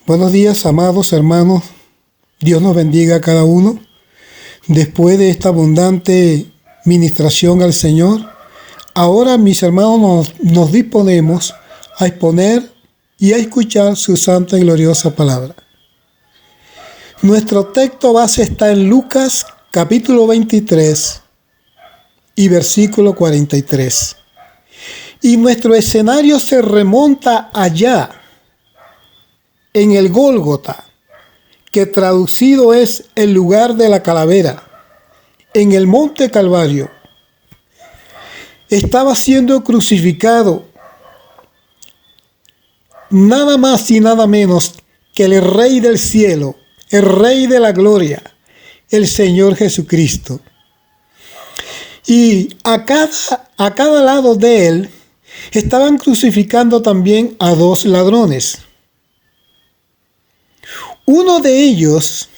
Buenos días, amados hermanos. Dios nos bendiga a cada uno. Después de esta abundante ministración al Señor, ahora, mis hermanos, nos disponemos a exponer y a escuchar su santa y gloriosa palabra. Nuestro texto base está en Lucas capítulo 23 y versículo 43. Y nuestro escenario se remonta allá, en el Gólgota, que traducido es el lugar de la calavera, en el monte Calvario. Estaba siendo crucificado nada más y nada menos que el Rey del cielo, el Rey de la gloria, el Señor Jesucristo. Y a cada lado de él estaban crucificando también a dos ladrones. Uno de ellos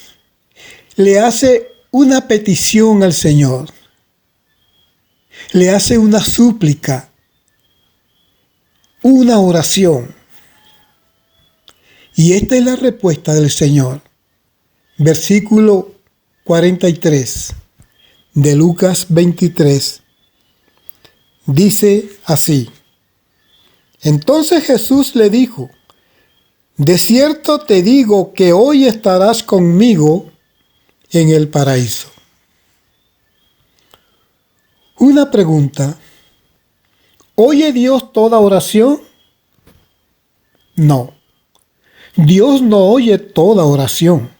le hace una petición al Señor, le hace una súplica, una oración. Y esta es la respuesta del Señor. Versículo 43 de Lucas 23. Dice así: Entonces Jesús le dijo: De cierto te digo que hoy estarás conmigo en el paraíso. Una pregunta: ¿oye Dios toda oración? No. Dios no oye toda oración.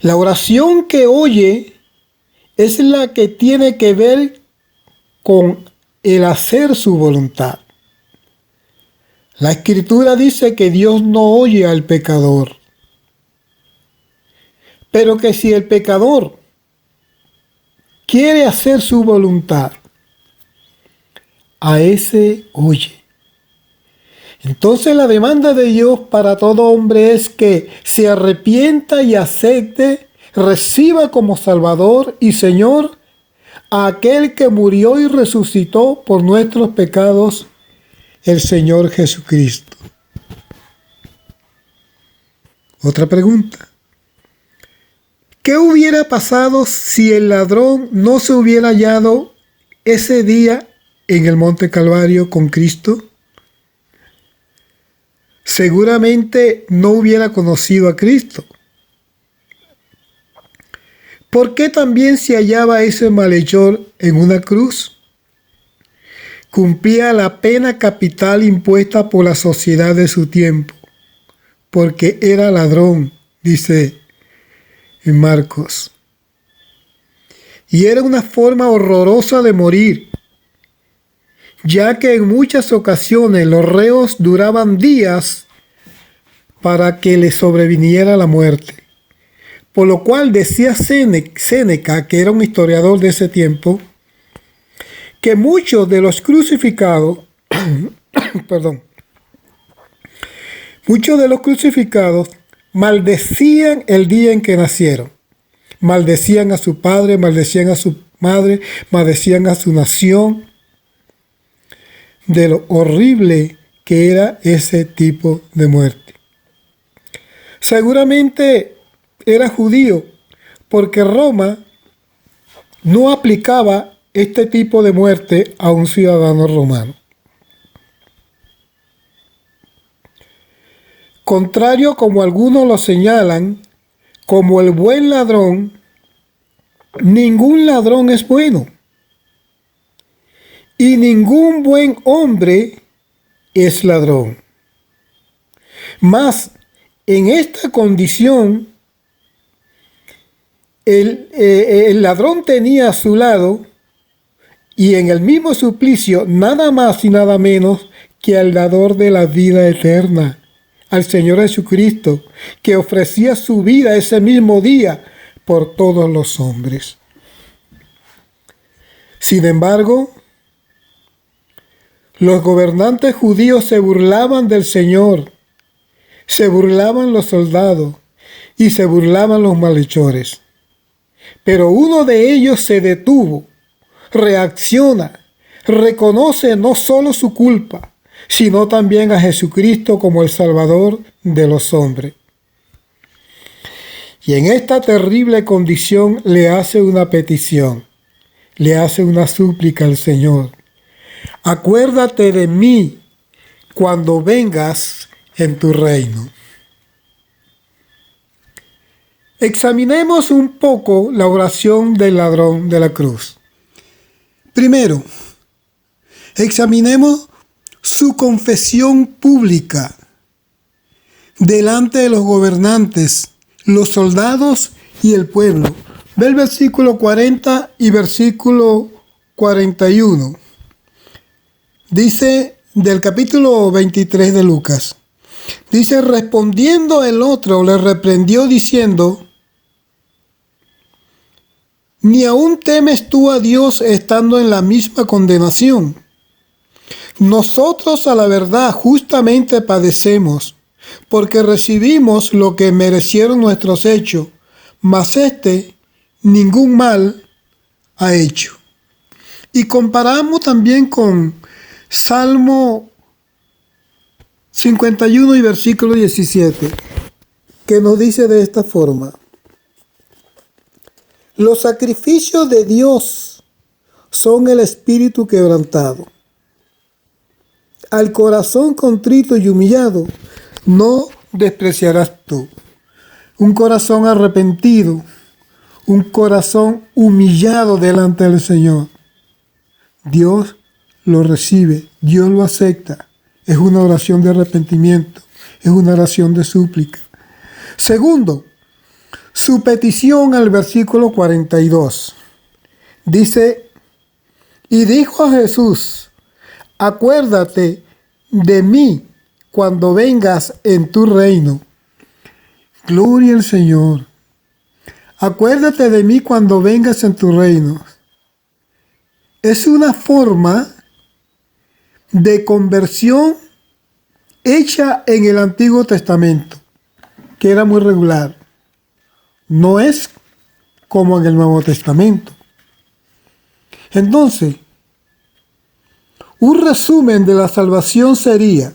La oración que oye es la que tiene que ver con el hacer su voluntad. La Escritura dice que Dios no oye al pecador, pero que si el pecador quiere hacer su voluntad, a ese oye. Entonces la demanda de Dios para todo hombre es que se arrepienta y acepte, reciba como Salvador y Señor a aquel que murió y resucitó por nuestros pecados, el Señor Jesucristo. Otra pregunta: ¿qué hubiera pasado si el ladrón no se hubiera hallado ese día en el Monte Calvario con Cristo? Seguramente no hubiera conocido a Cristo. ¿Por qué también se hallaba ese malhechor en una cruz? Cumplía la pena capital impuesta por la sociedad de su tiempo, porque era ladrón, dice en Marcos. Y era una forma horrorosa de morir, ya que en muchas ocasiones los reos duraban días para que les sobreviniera la muerte. Por lo cual decía Séneca, que era un historiador de ese tiempo, que muchos de los crucificados, muchos de los crucificados maldecían el día en que nacieron. Maldecían a su padre, maldecían a su madre, maldecían a su nación, de lo horrible que era ese tipo de muerte. Seguramente era judío, porque Roma no aplicaba este tipo de muerte a un ciudadano romano. Contrario, como algunos lo señalan, como el buen ladrón, ningún ladrón es bueno. Y ningún buen hombre es ladrón. Mas, en esta condición, el ladrón tenía a su lado, y en el mismo suplicio, nada más y nada menos que al dador de la vida eterna, al Señor Jesucristo, que ofrecía su vida ese mismo día por todos los hombres. Sin embargo, los gobernantes judíos se burlaban del Señor, se burlaban los soldados y se burlaban los malhechores. Pero uno de ellos se detuvo, reacciona reconoce no solo su culpa, sino también a Jesucristo como el Salvador de los hombres. Y en esta terrible condición le hace una petición, le hace una súplica al Señor. Acuérdate de mí cuando vengas en tu reino. Examinemos un poco la oración del ladrón de la cruz. Primero, examinemos su confesión pública delante de los gobernantes, los soldados y el pueblo. Ve el versículo 40 y versículo 41. Dice del capítulo 23 de Lucas. Dice, respondiendo el otro, le reprendió diciendo, ¿ni aún temes tú a Dios estando en la misma condenación? Nosotros a la verdad justamente padecemos, porque recibimos lo que merecieron nuestros hechos, mas ningún mal ha hecho. Y comparamos también con Salmo 51 y versículo 17, que nos dice de esta forma: los sacrificios de Dios son el espíritu quebrantado. Al corazón contrito y humillado no despreciarás tú. Un corazón arrepentido, un corazón humillado delante del Señor, Dios lo recibe, Dios lo acepta. Es una oración de arrepentimiento, es una oración de súplica. Segundo, su petición al versículo 42. Dice, y dijo a Jesús, acuérdate de mí cuando vengas en tu reino. Gloria al Señor. Acuérdate de mí cuando vengas en tu reino. Es una forma de conversión hecha en el Antiguo Testamento, que era muy regular. No es como en el Nuevo Testamento. Entonces, un resumen de la salvación sería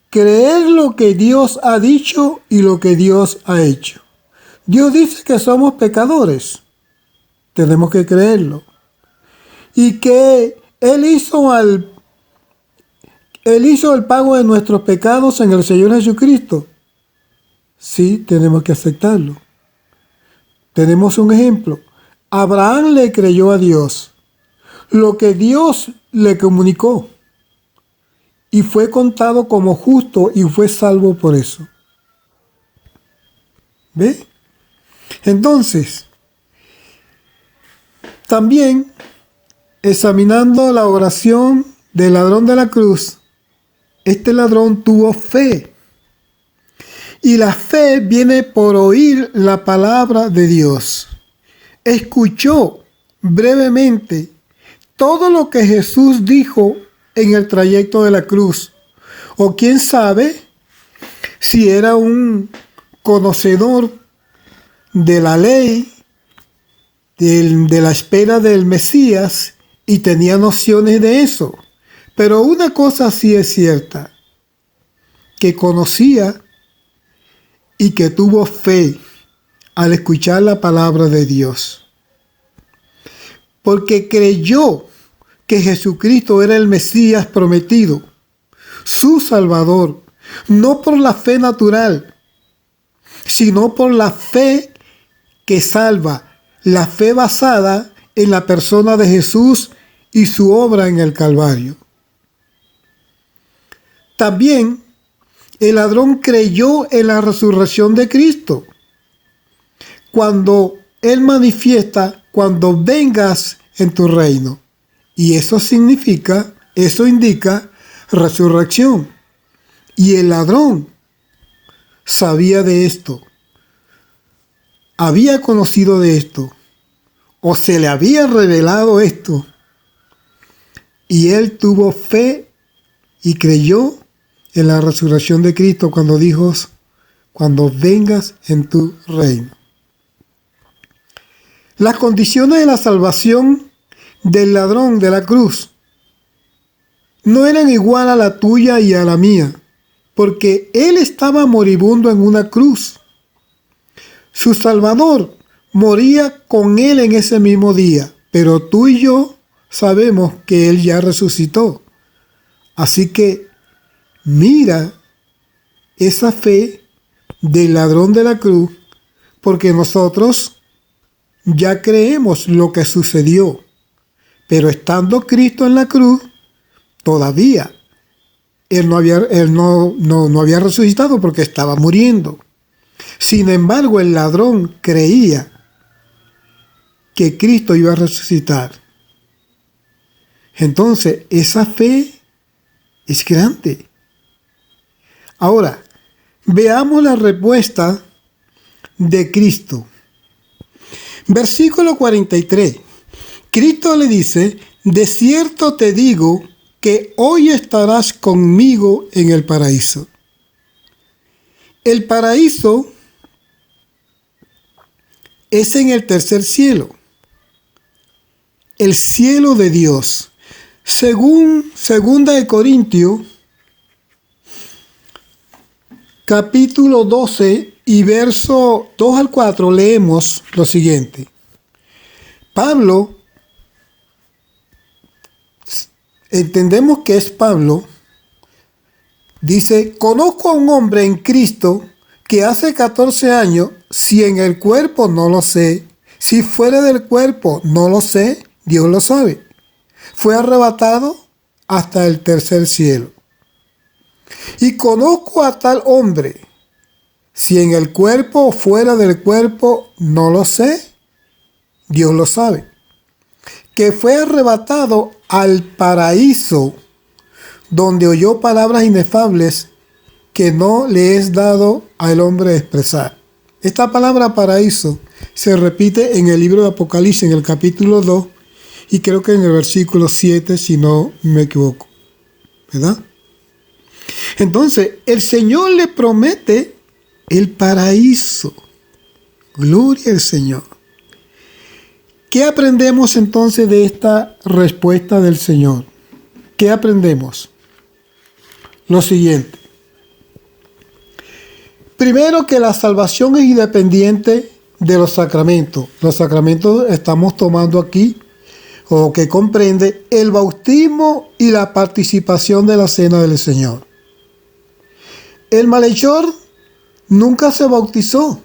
creer lo que Dios ha dicho y lo que Dios ha hecho. Dios dice que somos pecadores. Tenemos que creerlo. Y que Él hizo el pago de nuestros pecados en el Señor Jesucristo. Sí, tenemos que aceptarlo. Tenemos un ejemplo. Abraham le creyó a Dios lo que Dios le comunicó y fue contado como justo y fue salvo por eso. ¿Ve? Entonces, también examinando la oración del ladrón de la cruz, este ladrón tuvo fe. Y la fe viene por oír la palabra de Dios. Escuchó brevemente todo lo que Jesús dijo en el trayecto de la cruz. O quién sabe si era un conocedor de la ley, de la espera del Mesías, y tenía nociones de eso. Pero una cosa sí es cierta, que conocía y que tuvo fe al escuchar la palabra de Dios. Porque creyó que Jesucristo era el Mesías prometido, su Salvador, no por la fe natural, sino por la fe que salva, la fe basada en la persona de Jesús y su obra en el Calvario. También el ladrón creyó en la resurrección de Cristo. Cuando Él manifiesta, cuando vengas en tu reino. Y eso indica resurrección. Y el ladrón sabía de esto. Había conocido de esto. O se le había revelado esto. Y él tuvo fe y creyó en la resurrección de Cristo cuando dijo, cuando vengas en tu reino. Las condiciones de la salvación del ladrón de la cruz no eran igual a la tuya y a la mía, porque él estaba moribundo en una cruz. Su Salvador moría con él en ese mismo día, pero tú y yo sabemos que él ya resucitó. Así que mira esa fe del ladrón de la cruz, porque nosotros ya creemos lo que sucedió, pero estando Cristo en la cruz, todavía él no había resucitado porque estaba muriendo. Sin embargo, el ladrón creía que Cristo iba a resucitar. Entonces, esa fe es grande. Ahora, veamos la respuesta de Cristo. Versículo 43. Cristo le dice: de cierto te digo que hoy estarás conmigo en el paraíso. El paraíso es en el tercer cielo, el cielo de Dios. Según 2 Corintios, capítulo 12 y verso 2 al 4, leemos lo siguiente. Pablo, entendemos que es Pablo, dice: conozco a un hombre en Cristo que hace 14 años, si en el cuerpo no lo sé, si fuera del cuerpo no lo sé, Dios lo sabe, fue arrebatado hasta el tercer cielo. Y conozco a tal hombre, si en el cuerpo o fuera del cuerpo no lo sé, Dios lo sabe, que fue arrebatado al paraíso, donde oyó palabras inefables que no le es dado al hombre expresar. Esta palabra paraíso se repite en el libro de Apocalipsis, en el capítulo 2, y creo que en el versículo 7, si no me equivoco, ¿verdad? Entonces, el Señor le promete el paraíso. Gloria al Señor. ¿Qué aprendemos entonces de esta respuesta del Señor? ¿Qué aprendemos? Lo siguiente. Primero, que la salvación es independiente de los sacramentos. Los sacramentos estamos tomando aquí, o que comprende el bautismo y la participación de la cena del Señor. El malhechor nunca se bautizó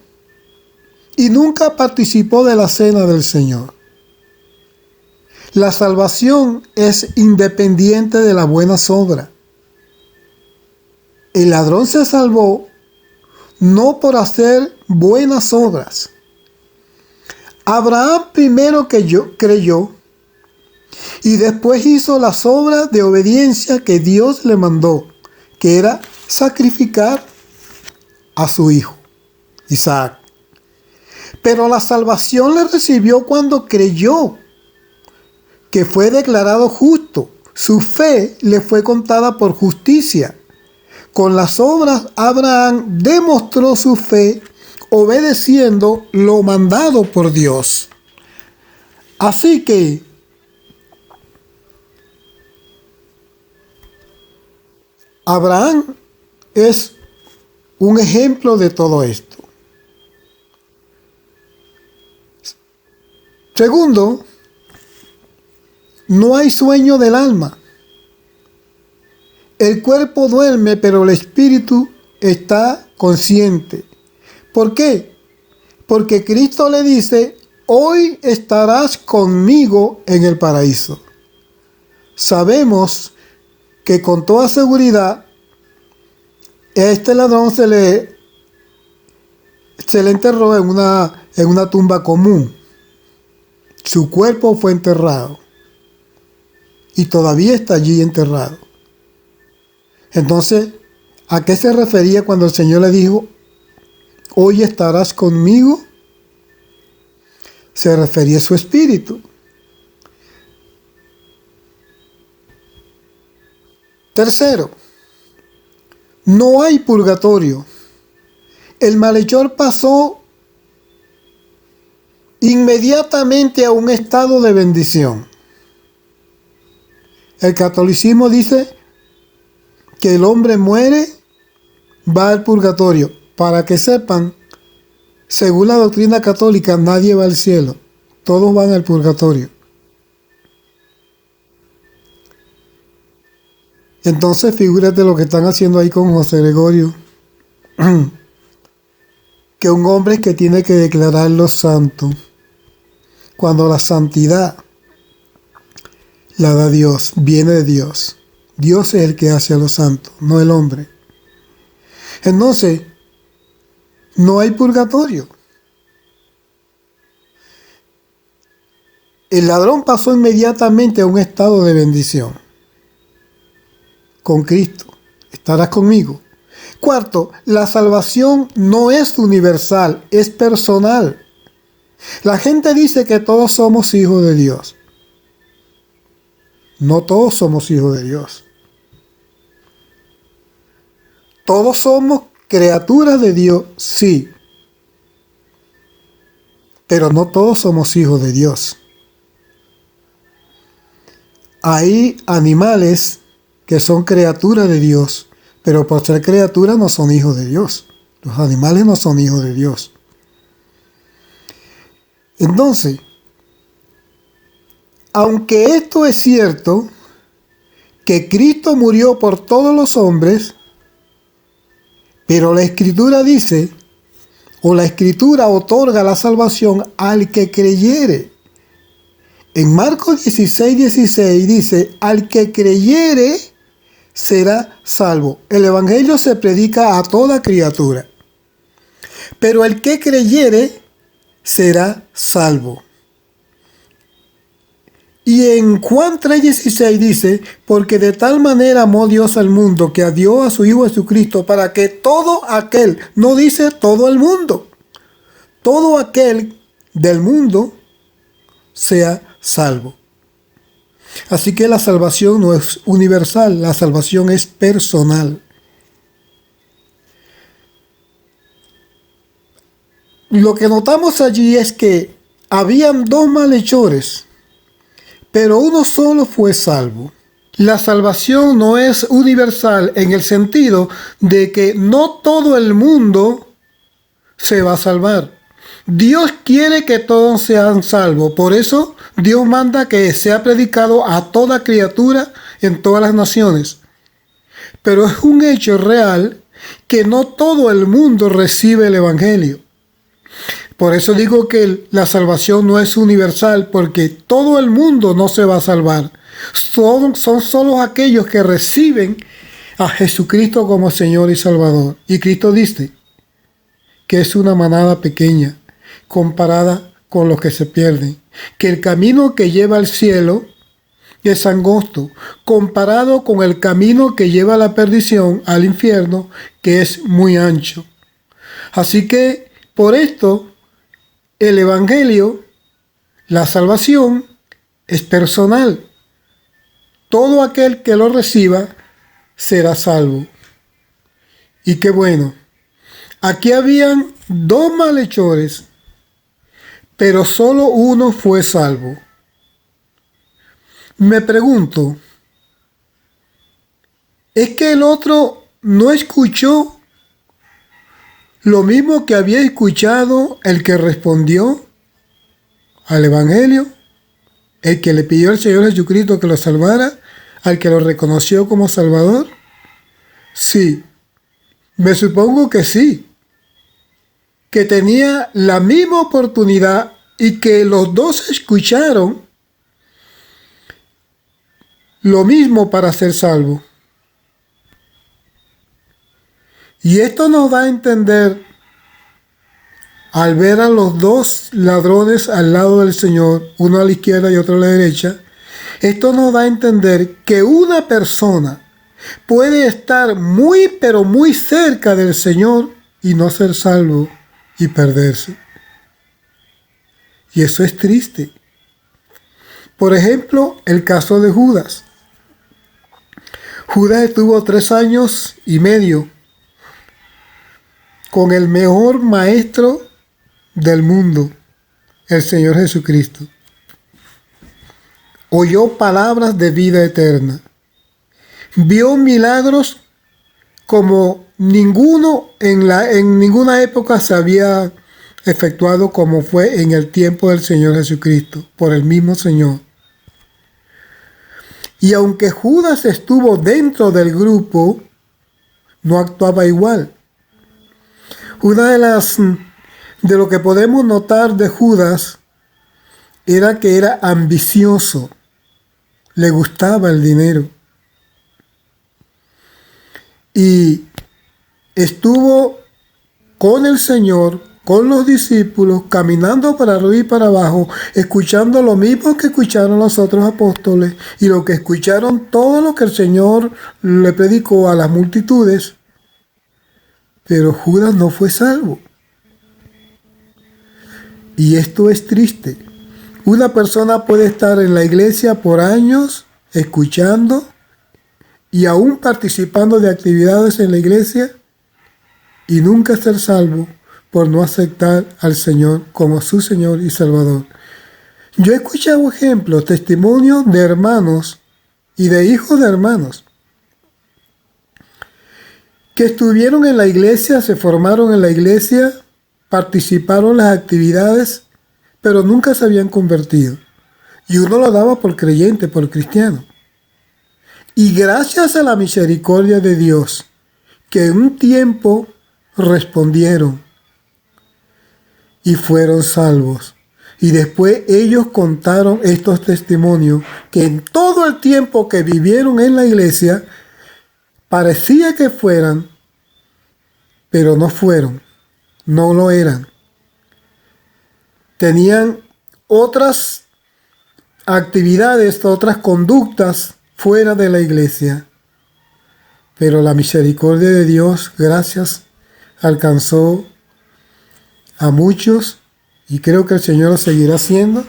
y nunca participó de la cena del Señor. La salvación es independiente de las buenas obras. El ladrón se salvó no por hacer buenas obras. Abraham primero creyó y después hizo las obras de obediencia que Dios le mandó, que era sacrificar a su hijo, Isaac. Pero la salvación la recibió cuando creyó que fue declarado justo. Su fe le fue contada por justicia. Con las obras, Abraham demostró su fe obedeciendo lo mandado por Dios. Así que Abraham es un ejemplo de todo esto. Segundo, no hay sueño del alma. El cuerpo duerme, pero el espíritu está consciente. ¿Por qué? Porque Cristo le dice: hoy estarás conmigo en el paraíso. Sabemos que con toda seguridad este ladrón se le enterró en una tumba común. Su cuerpo fue enterrado y todavía está allí enterrado. Entonces, ¿a qué se refería cuando el Señor le dijo: hoy estarás conmigo? Se refería a su espíritu. Tercero, no hay purgatorio. El malhechor pasó inmediatamente a un estado de bendición. El catolicismo dice que el hombre muere, va al purgatorio. Para que sepan, según la doctrina católica, nadie va al cielo. Todos van al purgatorio. Entonces, figúrate lo que están haciendo ahí con José Gregorio. Que un hombre que tiene que declararlo santo, cuando la santidad la da Dios, viene de Dios. Dios es el que hace a los santos, no el hombre. Entonces, no hay purgatorio. El ladrón pasó inmediatamente a un estado de bendición con Cristo. Estarás conmigo. Cuarto, la salvación no es universal, es personal. La gente dice que todos somos hijos de Dios. No todos somos hijos de Dios. Todos somos criaturas de Dios, sí. Pero no todos somos hijos de Dios. Hay animales que son criaturas de Dios, pero por ser criaturas no son hijos de Dios. Los animales no son hijos de Dios. Entonces, aunque esto es cierto, que Cristo murió por todos los hombres, pero la Escritura dice, o la Escritura otorga la salvación al que creyere. En Marcos 16:16 dice, al que creyere será salvo. El Evangelio se predica a toda criatura, pero el que creyere será salvo. Y en Juan 3:16 dice, porque de tal manera amó Dios al mundo, que dio a su Hijo Jesucristo, para que todo aquel, no dice todo el mundo, todo aquel del mundo sea salvo. Así que la salvación no es universal, la salvación es personal. Lo que notamos allí es que habían dos malhechores, pero uno solo fue salvo. La salvación no es universal en el sentido de que no todo el mundo se va a salvar. Dios quiere que todos sean salvos. Por eso Dios manda que sea predicado a toda criatura en todas las naciones. Pero es un hecho real que no todo el mundo recibe el Evangelio. Por eso digo que la salvación no es universal, porque todo el mundo no se va a salvar. Son solo aquellos que reciben a Jesucristo como Señor y Salvador. Y Cristo dice que es una manada pequeña comparada con los que se pierden, que el camino que lleva al cielo es angosto, comparado con el camino que lleva a la perdición, al infierno, que es muy ancho. Así que, por esto, el Evangelio, la salvación, es personal. Todo aquel que lo reciba será salvo. Y qué bueno. Aquí habían dos malhechores, pero solo uno fue salvo. Me pregunto, ¿es que el otro no escuchó lo mismo que había escuchado el que respondió al Evangelio? El que le pidió al Señor Jesucristo que lo salvara, al que lo reconoció como Salvador. Sí, me supongo que sí, que tenía la misma oportunidad y que los dos escucharon lo mismo para ser salvos. Y esto nos da a entender, al ver a los dos ladrones al lado del Señor, uno a la izquierda y otro a la derecha, esto nos da a entender que una persona puede estar muy pero muy cerca del Señor y no ser salvo y perderse. Y eso es triste. Por ejemplo, el caso de Judas. Judas estuvo 3 años y medio con el mejor maestro del mundo, el Señor Jesucristo. oyó palabras de vida eterna. Vio milagros como ninguno en ninguna época se había efectuado, como fue en el tiempo del Señor Jesucristo, por el mismo Señor. Y aunque Judas estuvo dentro del grupo, no actuaba igual. Una de lo que podemos notar de Judas era que era ambicioso, le gustaba el dinero. Y estuvo con el Señor, con los discípulos, caminando para arriba y para abajo, escuchando lo mismo que escucharon los otros apóstoles y lo que escucharon todo lo que el Señor le predicó a las multitudes. Pero Judas no fue salvo. Y esto es triste. Una persona puede estar en la iglesia por años, escuchando y aún participando de actividades en la iglesia y nunca ser salvo por no aceptar al Señor como su Señor y Salvador. Yo he escuchado ejemplos, testimonios de hermanos y de hijos de hermanos que estuvieron en la iglesia, se formaron en la iglesia, participaron en las actividades, pero nunca se habían convertido. Y uno lo daba por creyente, por cristiano. Y gracias a la misericordia de Dios, que en un tiempo respondieron y fueron salvos. Y después ellos contaron estos testimonios, que en todo el tiempo que vivieron en la iglesia, parecía que fueran, pero no fueron, no lo eran. Tenían otras actividades, otras conductas fuera de la iglesia. Pero la misericordia de Dios, gracias, alcanzó a muchos y creo que el Señor lo seguirá haciendo.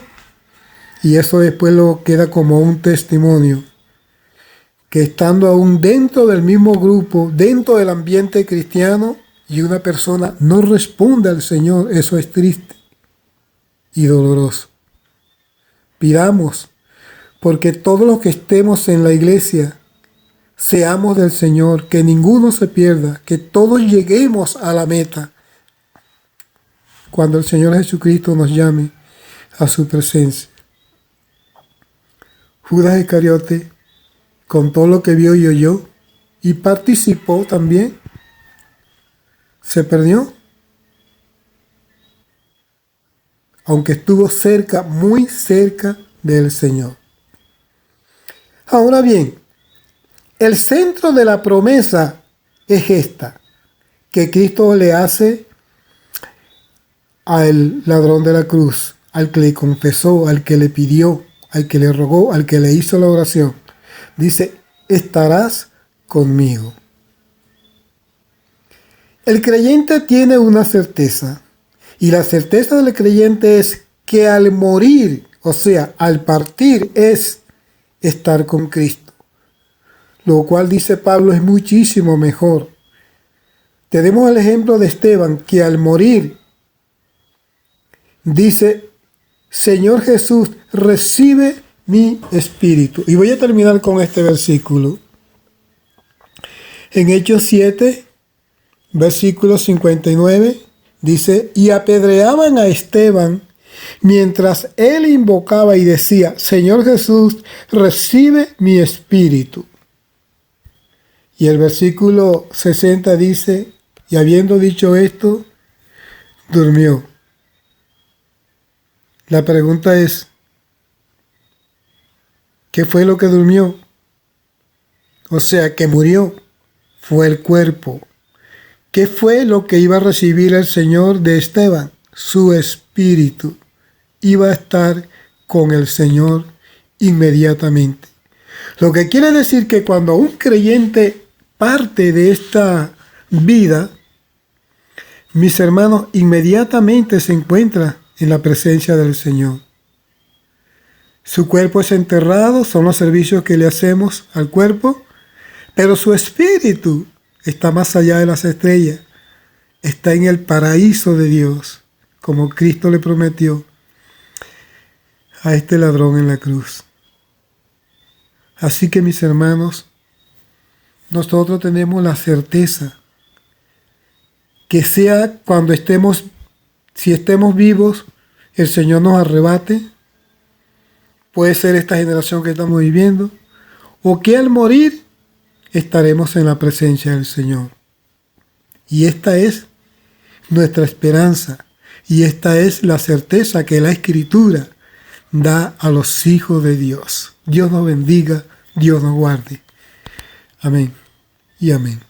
Y eso después lo queda como un testimonio. Que estando aún dentro del mismo grupo, dentro del ambiente cristiano, y una persona no responde al Señor, eso es triste y doloroso. Pidamos, porque todos los que estemos en la iglesia, seamos del Señor, que ninguno se pierda, que todos lleguemos a la meta, cuando el Señor Jesucristo nos llame a su presencia. Judas Iscariote, con todo lo que vio y oyó, y participó también, se perdió. Aunque estuvo cerca, muy cerca del Señor. Ahora bien, el centro de la promesa es esta, que Cristo le hace al ladrón de la cruz, al que le confesó, al que le pidió, al que le rogó, al que le hizo la oración. Dice, estarás conmigo. El creyente tiene una certeza, y la certeza del creyente es que al morir, o sea, al partir, es estar con Cristo. Lo cual, dice Pablo, es muchísimo mejor. Tenemos el ejemplo de Esteban, que al morir dice, Señor Jesús, recibe mi espíritu. Y voy a terminar con este versículo. En Hechos 7, versículo 59, dice, y apedreaban a Esteban mientras él invocaba y decía, Señor Jesús, recibe mi espíritu. Y el versículo 60 dice, y habiendo dicho esto, durmió. La pregunta es, ¿qué fue lo que durmió? O sea, que murió. Fue el cuerpo. ¿Qué fue lo que iba a recibir el Señor de Esteban? Su espíritu. Iba a estar con el Señor inmediatamente. Lo que quiere decir que cuando un creyente parte de esta vida, mis hermanos, inmediatamente se encuentra en la presencia del Señor. Su cuerpo es enterrado, son los servicios que le hacemos al cuerpo, pero su espíritu está más allá de las estrellas, está en el paraíso de Dios, como Cristo le prometió a este ladrón en la cruz. Así que mis hermanos, nosotros tenemos la certeza que sea cuando si estemos vivos, el Señor nos arrebate. Puede ser esta generación que estamos viviendo, o que al morir estaremos en la presencia del Señor. Y esta es nuestra esperanza, y esta es la certeza que la Escritura da a los hijos de Dios. Dios nos bendiga, Dios nos guarde. Amén y amén.